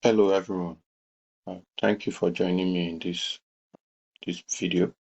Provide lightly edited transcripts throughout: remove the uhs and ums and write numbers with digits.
Hello everyone. Thank you for joining me in this video.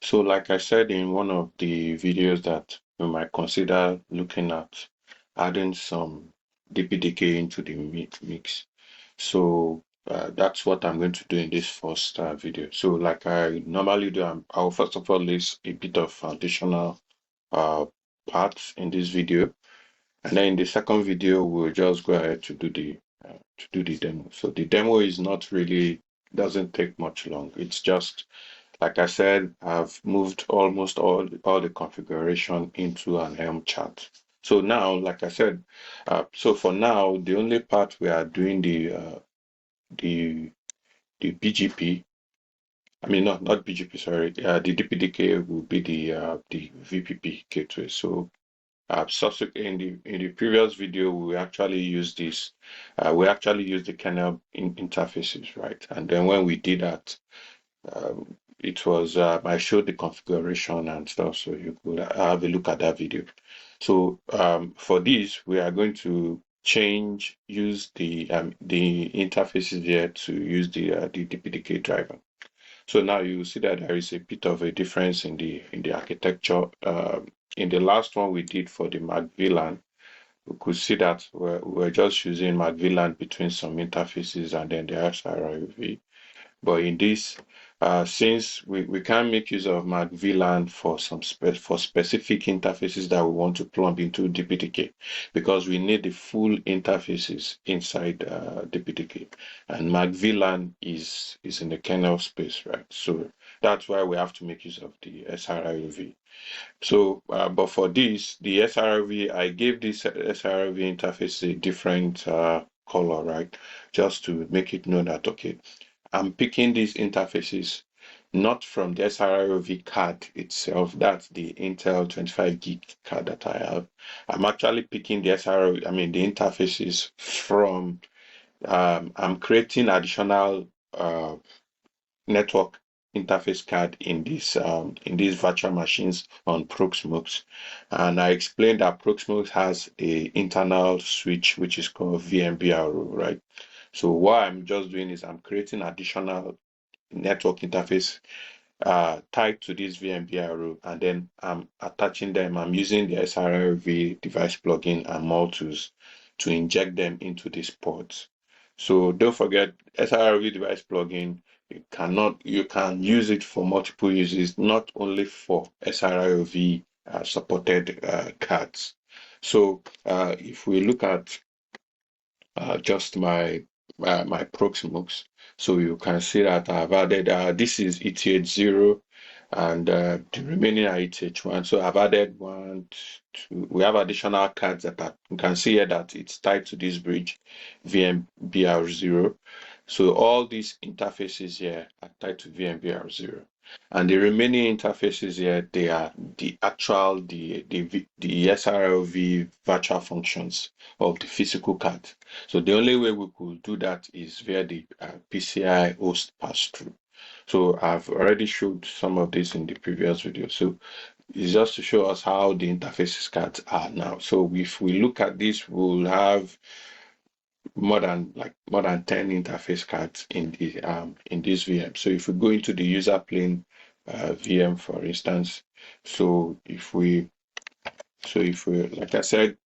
So like I said in one of the videos that we might consider looking at adding some DPDK into the mix. So that's what I'm going to do in this first video. So like I normally do, I'll first of all list a bit of foundational uh, parts in this video. And then in the second video, we'll just go ahead to do the demo. So the demo is not really doesn't take much long. It's just like I said, I've moved almost all the configuration into an Helm chart. So now, like I said, so for now, the only part we are doing the the BGP. I mean, not BGP, sorry. The DPDK will be the VPP gateway. So subsequent in the previous video, we actually used this. We actually used the kernel interfaces, right? And then when we did that, it was I showed the configuration and stuff, so you could have a look at that video. So for this, we are going to use the interfaces here to use the DPDK driver. So now you see that there is a bit of a difference in the architecture. In the last one we did for the MAC-VLAN, we could see that we're just using MAC-VLAN between some interfaces and then the SRIOV. But in this, since we can make use of MAC-VLAN for for specific interfaces that we want to plumb into DPDK, because we need the full interfaces inside DPDK, and MAC-VLAN is in the kernel space, right? So that's why we have to make use of the SRIOV. So, but for this, the SRIOV, I gave this SRIOV interface a different color, right? Just to make it know that okay, I'm picking these interfaces not from the SRIOV card itself, that's the Intel 25 gig card that I have. I'm actually picking the SRIOV, I mean the interfaces from, I'm creating additional network interface card in these virtual machines on Proxmox. And I explained that Proxmox has a internal switch which is called VMBRO, right? So what I'm just doing is I'm creating additional network interface tied to this VMBRO, and then I'm attaching them. I'm using the SRIOV device plugin and Multus to inject them into these ports. So don't forget SRIOV device plugin. You can use it for multiple uses, not only for SRIOV supported cards. So if we look at just my Proxmox. So you can see that I've added this is ETH0 and the remaining are ETH1. So I've added one, two, we have additional cards that you can see here that it's tied to this bridge VMBR0. So all these interfaces here are tied to VMBR0. And the remaining interfaces here, they are the actual, the SRLV virtual functions of the physical card. So the only way we could do that is via the PCI host pass-through. So I've already showed some of this in the previous video. So it's just to show us how the interfaces cards are now. So if we look at this, we'll have more than 10 interface cards in this VM. So if we go into the user plane VM, for instance, if we like I said,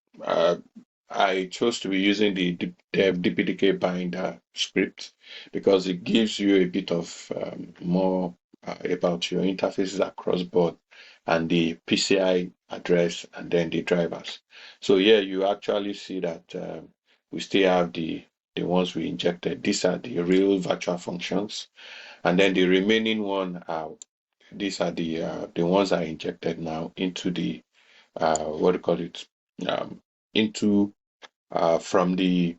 I chose to be using the DPDK binder script because it gives you a bit of more about your interfaces across board and the PCI address and then the drivers. So yeah, you actually see that we still have the ones we injected. These are the real virtual functions, and then the remaining one are these are the ones I injected now into the what do you call it into from the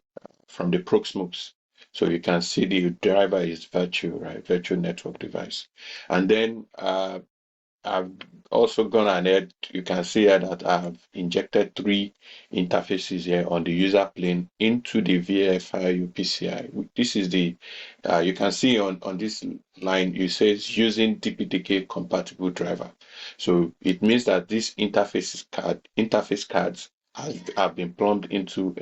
Proxmox. So you can see the driver is virtual, right? Virtual network device. And then I've also gone ahead. You can see here that I've injected 3 interfaces here on the user plane into the VFI UPCI. This is the you can see on this line it says using DPDK compatible driver. So it means that these interface cards have been plumbed into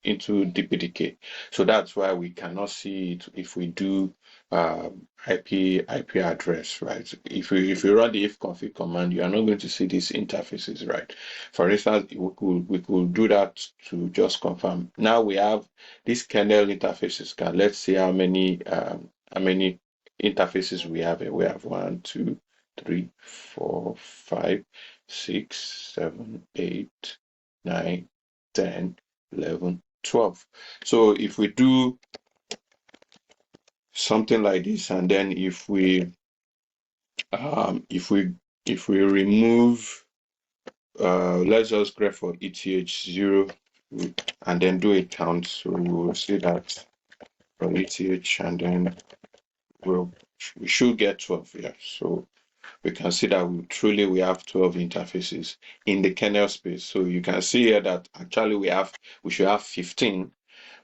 DPDK. So that's why we cannot see it if we do IP address, right? If you run the ifconfig command, you are not going to see these interfaces, right? For instance, we could do that to just confirm. Now we have these kernel interfaces. Let's see how many interfaces we have. We have 1, 2, 3, 4, 5, 6, 7, 8, 9, 10, 11, 12. So if we do something like this, and then if we remove let's just grep for ETH0 and then do a count, so we will see that from ETH, and then we should get 12 here. So we can see that we have 12 interfaces in the kernel space. So you can see here that actually we should have 15,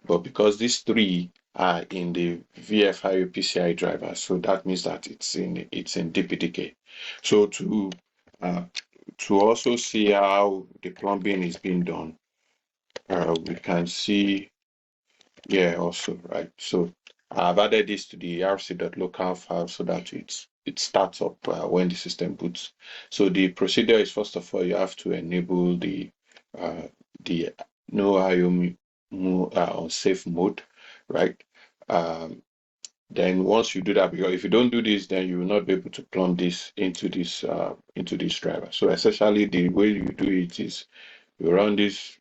but because these 3 are in the VFIO PCI driver, so that means that it's in DPDK. So to also see how the plumbing is being done, we can see here also, right? So I've added this to the rc.local file so that it starts up when the system boots. So the procedure is, first of all, you have to enable the no IO unsafe mode, right? Then once you do that, because if you don't do this, then you will not be able to plumb this into this driver. So essentially, the way you do it is you run this.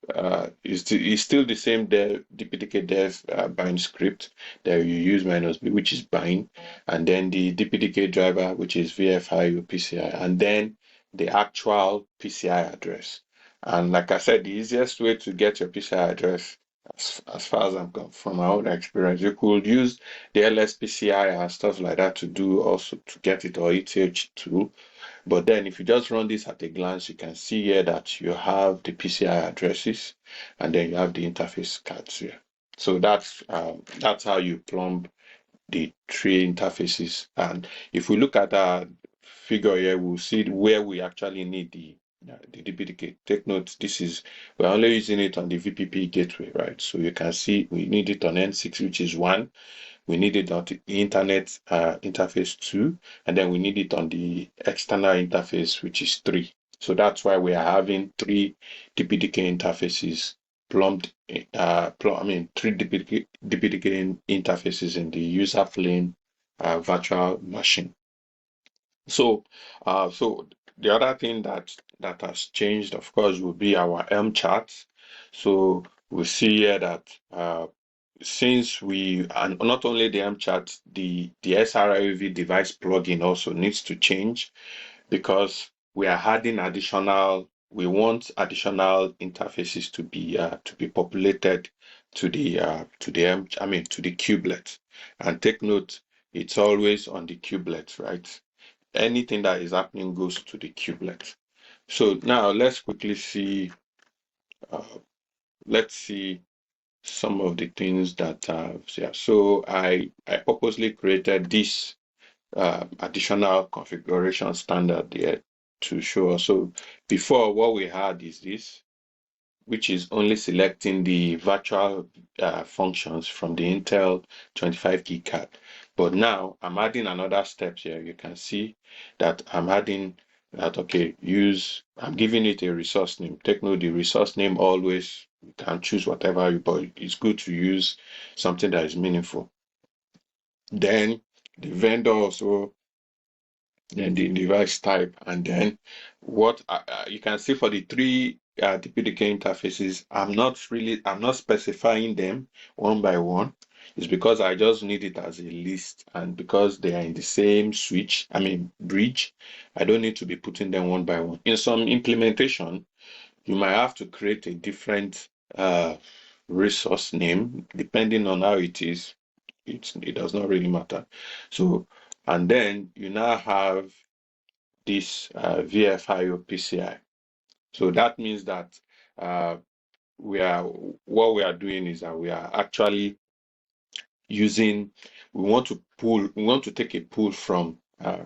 It's still the same DPDK dev bind script that you use -b, which is bind, and then the DPDK driver, which is VFIO PCI, and then the actual PCI address. And like I said, the easiest way to get your PCI address, as far as I'm from my own experience, you could use the LSPCI and stuff like that to do also to get it, or ETH2. But then if you just run this at a glance, you can see here that you have the PCI addresses, and then you have the interface cards here. So that's how you plumb the 3 interfaces. And if we look at our figure here, we'll see where we actually need the DPDK. Take note, we're only using it on the VPP gateway, right? So you can see we need it on N6, which is 1. We need it on the internet interface 2, and then we need it on the external interface, which is 3. So that's why we are having 3 DPDK interfaces plumbed. 3 DPDK interfaces in the user plane virtual machine. So, so the other thing that has changed, of course, will be our Helm charts. So we see here that since and not only the Helm chart, the SRIOV device plugin also needs to change, because we are adding we want additional interfaces to be populated to the kubelet. And take note, it's always on the kubelet, right? Anything that is happening goes to the kubelet. So now let's quickly see. Let's see some of the things that yeah. So I purposely created this additional configuration standard there to show us. So before, what we had is this, which is only selecting the virtual functions from the Intel 25 gig card. But now I'm adding another step here. You can see that I'm adding that, okay, I'm giving it a resource name. Take note, the resource name always, you can choose whatever, but it's good to use something that is meaningful. Then the vendor also, then the device type, and then what you can see for the 3 DPDK interfaces, I'm not specifying them one by one. It's because I just need it as a list, and because they are in the same bridge, I don't need to be putting them one by one. In some implementation, you might have to create a different resource name depending on how it is. It does not really matter. So, and then you now have this VFIO PCI. So that means that what we are doing is that we are actually we want to take a pull from the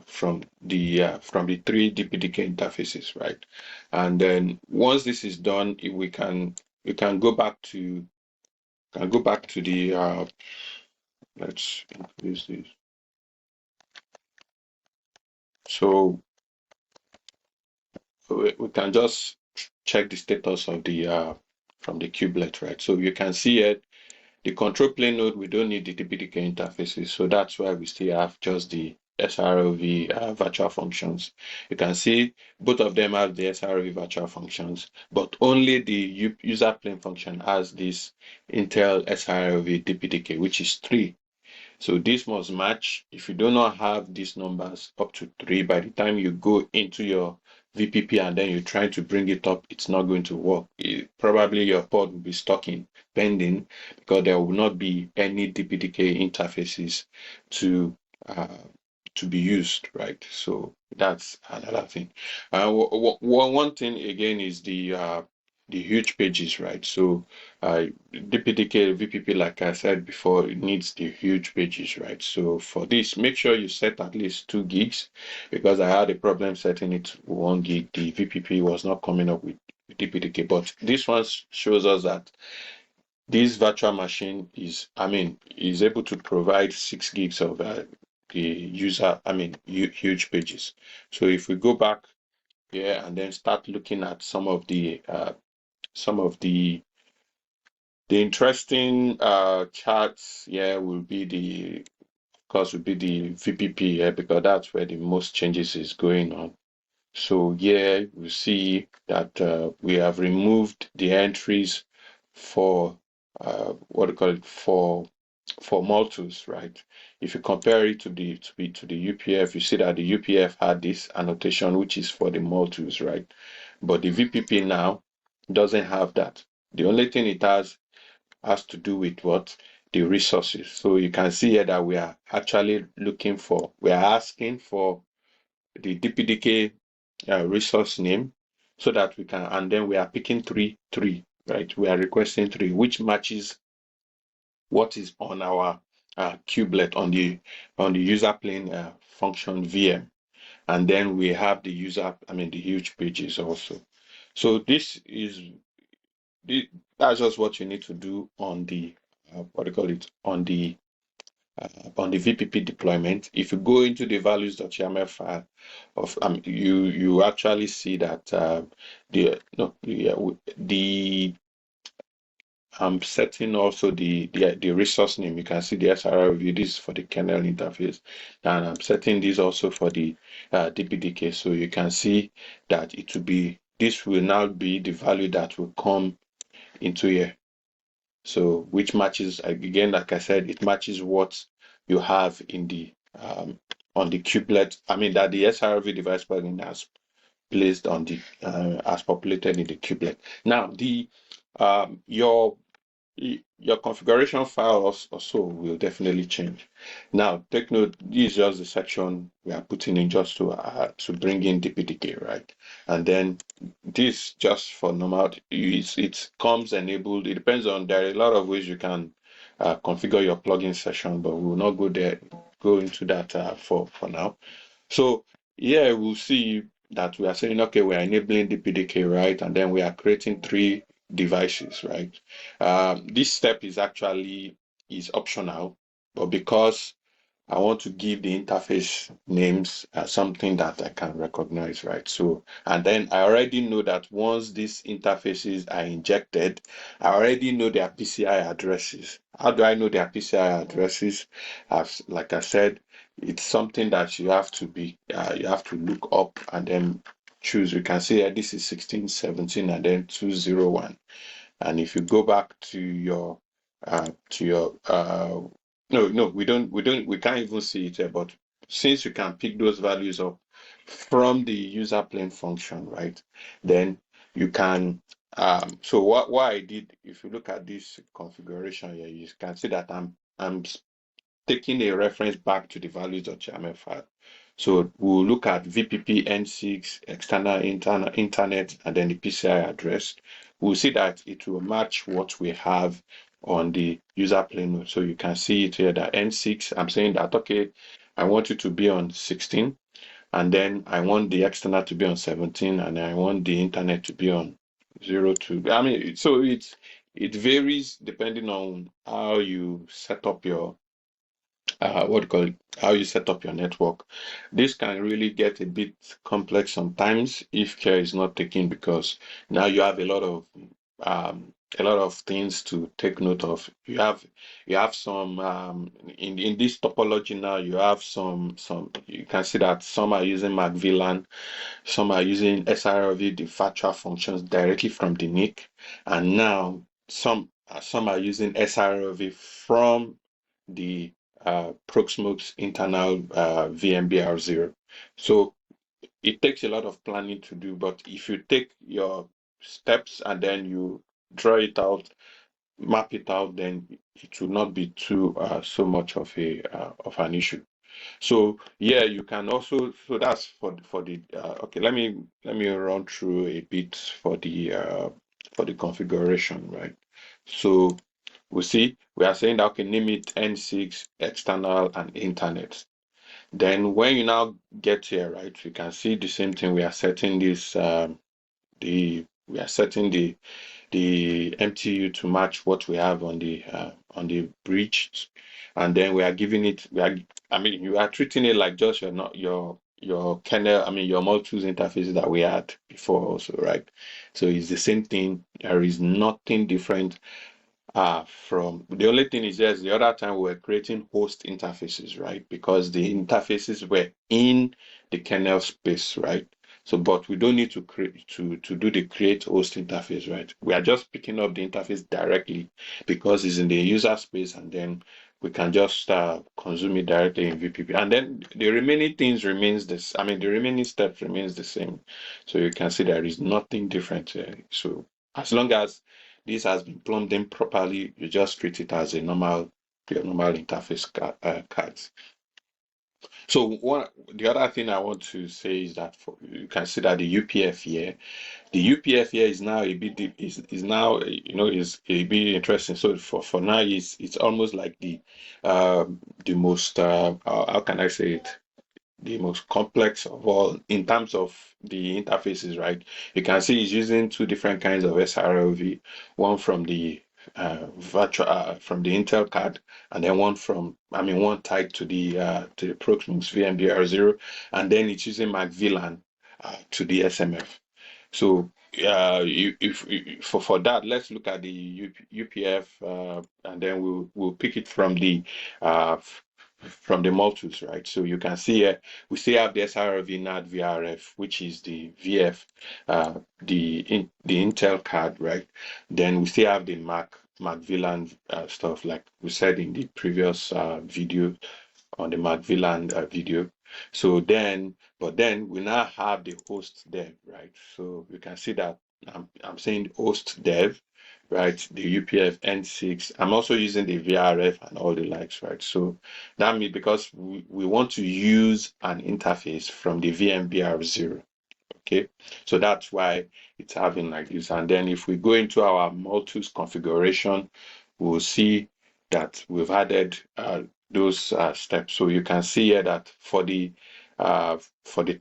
3 DPDK interfaces, right? And then once this is done, we can go back to can go back to the let's increase this. So we can just check the status of the from the kubelet, right? So you can see it. The control plane node, we don't need the DPDK interfaces, so that's why we still have just the SRIOV virtual functions. You can see both of them have the SRIOV virtual functions, but only the user plane function has this Intel SRIOV DPDK, which is 3. So this must match. If you do not have these numbers up to 3, by the time you go into your VPP and then you try to bring it up, it's not going to work. Probably your pod will be stuck in pending because there will not be any DPDK interfaces to uh, to be used, right? So that's another thing. One thing again is the huge pages, right? So DPDK, VPP, like I said before, it needs the huge pages, right? So for this, make sure you set at least 2 gigs, because I had a problem setting it to 1 gig. The VPP was not coming up with DPDK, but this one shows us that this virtual machine is able to provide 6 gigs of the user, huge pages. So if we go back here and then start looking at some of the interesting charts here will be the VPP here, because that's where the most changes is going on. So here we see that we have removed the entries for for Multus, right? If you compare it to the UPF, you see that the UPF had this annotation which is for the Multus, right? But the VPP now doesn't have that. The only thing it has to do with what? The resources. So you can see here that we are actually asking for the DPDK resource name, so that we can, and then we are picking 3, right? We are requesting 3, which matches what is on our kubelet on the user plane function VM. And then we have the the huge pages also. So that's just what you need to do on the on the VPP deployment. If you go into the values.yaml file of you actually see that I'm setting also the resource name. You can see the SRIOV. This is for the kernel interface, and I'm setting this also for the DPDK. So you can see that this will now be the value that will come into here. So which matches, again, like I said, it matches what you have in the on the kubelet. That the SRIOV device plugin has placed on the as populated in the kubelet. Now your configuration file also will definitely change. Now take note, this is just the section we are putting in just to bring in DPDK, right? And then this just for normal, it comes enabled. It depends on, there are a lot of ways you can configure your plugin session, but we will not go into that for now. So yeah, we'll see that we are saying, okay, we are enabling DPDK, right? And then we are creating 3 devices, right? This step is optional, but because I want to give the interface names something that I can recognize, right? So, and then I already know that once these interfaces are injected, I already know their PCI addresses. How do I know their PCI addresses? Like I said, it's something that you have to look up and then choose. You can see that this is 1617 and then 201. And if you go back to your no, we can't even see it here, but since you can pick those values up from the user plane function, right? Then you can so what I did, if you look at this configuration here, you can see that I'm taking a reference back to the values.yaml file. So we'll look at VPP N6, external internet, and then the PCI address. We'll see that it will match what we have on the user plane. So you can see it here that N6, I'm saying that, okay, I want it to be on 16, and then I want the external to be on 17, and I want the internet to be on 02. So it varies depending on how you set up your what do you call it, how you set up your network. This can really get a bit complex sometimes if care is not taken, because now you have a lot of things to take note of. You have some in this topology now. You have some you can see that some are using MAC-VLAN, some are using SRIOV, the virtual functions directly from the NIC, and now some are using SRIOV from the Proxmox internal VMBR0. So it takes a lot of planning to do, but if you take your steps and then you draw it out, map it out, then it will not be too so much of an issue. So yeah, you can also, so that's for the okay, let me run through a bit for the configuration, right? So we see we are saying that okay, name it N6 external and internet. Then when you now get here, right, you can see the same thing. We are setting this we are setting the MTU to match what we have on the bridge, and then we are giving it. I mean, you are treating it like just your kernel. I mean, your Multus interface that we had before, also, right? So it's the same thing. There is nothing different. From the only thing is, yes, the other time we were creating host interfaces, right? Because the interfaces were in the kernel space, right? So, but we don't need to create to do the create host interface, right? We are just picking up the interface directly because it's in the user space, and then we can just consume it directly in VPP. And then the remaining things remains this. I mean, the remaining steps remains the same. So you can see there is nothing different here. So as long as this has been plumbed in properly, you just treat it as your normal interface cards. So the other thing I want to say is that you can see that the UPF here, is now a bit is now is a bit interesting. So for now, it's almost like the most how can I say it, the most complex of all in terms of the interfaces, right? You can see it's using two different kinds of SRIOV, one from the virtual from the Intel card, and then one tied to the Proxmox VMDR0, and then it's using MAC-VLAN to the SMF. So for that, let's look at the UPF, and then we'll pick it uh, from the Multus, right? So you can see here we still have the SRV NAT VRF, which is the VF, the Intel card, right? Then we still have the MAC-VLAN stuff, like we said in the previous video on the MAC-VLAN video. So but then we now have the host dev, right? So you can see that I'm saying host dev, right? The UPF N6. I'm also using the VRF and all the likes, right? So that means because we want to use an interface from the VMBR0. Okay, so that's why it's having like this. And then if we go into our Multus configuration, we'll see that we've added those steps. So you can see here that for the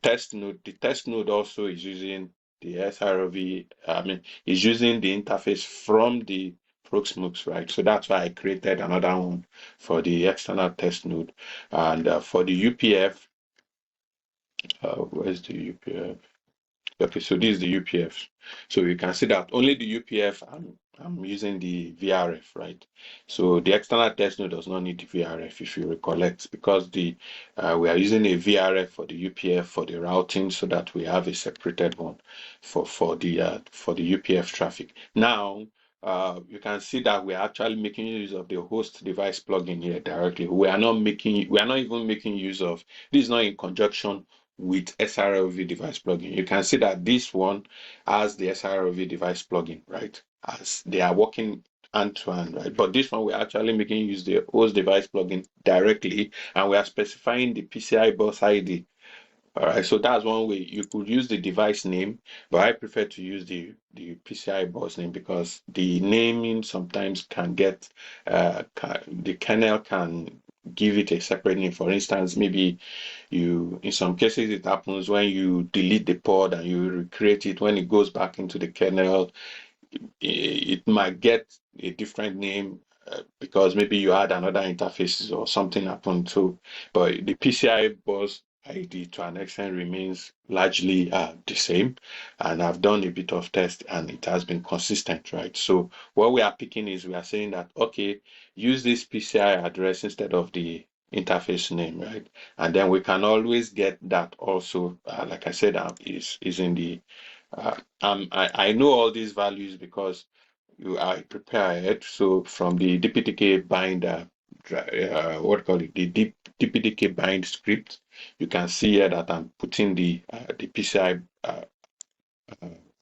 test node, the test node also is using the SRV. I mean, is using the interface from the Proxmox, right? So that's why I created another one for the external test node. And for the UPF, where's the UPF? Okay, so this is the UPF. So you can see that only the UPF, I'm using the VRF, right? So the external test node does not need the VRF, if you recollect, because we are using a VRF for the UPF for the routing, so that we have a separated one for the UPF traffic. Now, you can see that we are actually making use of the host device plugin here directly. We are not even making use of this. Is not in conjunction with SRIOV device plugin. You can see that this one has the SRIOV device plugin, right? As they are working hand to hand, right? But this one, we're actually making use the host device plugin directly, and we are specifying the PCI bus ID. All right, so that's one way. You could use the device name, but I prefer to use the PCI bus name, because the naming sometimes can get the kernel can give it a separate name. For instance, maybe in some cases it happens when you delete the pod and you recreate it, when it goes back into the kernel, it might get a different name because maybe you had another interface or something happened. So, but the PCI bus ID to an extent remains largely the same. And I've done a bit of test and it has been consistent, right? So what we are picking is we are saying that, okay, use this PCI address instead of the interface name, right? And then we can always get that also, like I said, is in the I know all these values because I prepared. So from the DPDK binder, what do you call it, the DPDK bind script, you can see here that I'm putting the PCI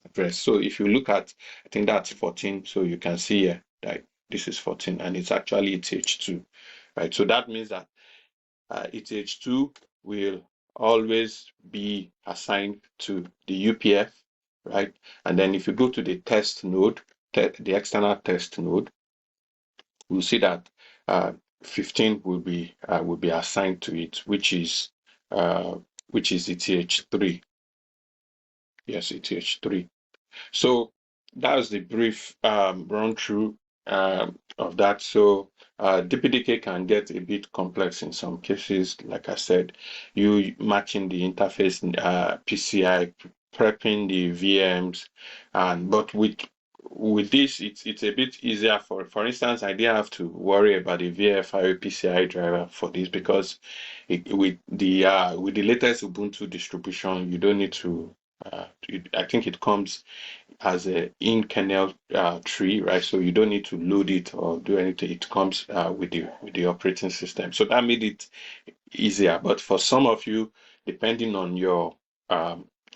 address. So if you look at, I think that's 14. So you can see here that this is 14, and it's actually ETH2, right? So that means that ETH2 will always be assigned to the UPF, right? And then if you go to the test node, the external test node, we'll see that 15 will be assigned to it, which is ETH3. Yes, ETH3. So that was the brief run through of that. So DPDK can get a bit complex in some cases. Like I said, you matching the interface PCI, prepping the VMs, and but with this, it's a bit easier. For instance, I didn't have to worry about the VFIO PCI driver for this because with the latest Ubuntu distribution, you don't need to. I think it comes as a in kernel tree, right? So you don't need to load it or do anything. It comes with the operating system. So that made it easier. But for some of you, depending on your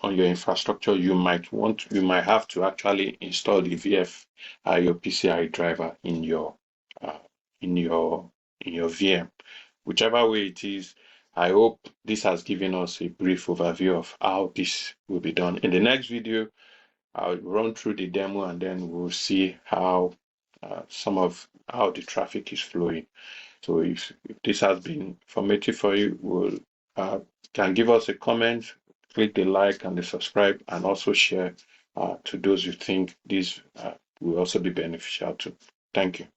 infrastructure, you might have to actually install the your PCI driver in your uh, in your VM. Whichever way it is, I hope this has given us a brief overview of how this will be done. In the next video, I'll run through the demo and then we'll see how how the traffic is flowing. So if this has been informative for you, will can give us a comment, click the like and the subscribe, and also share to those you think this will also be beneficial to. Thank you.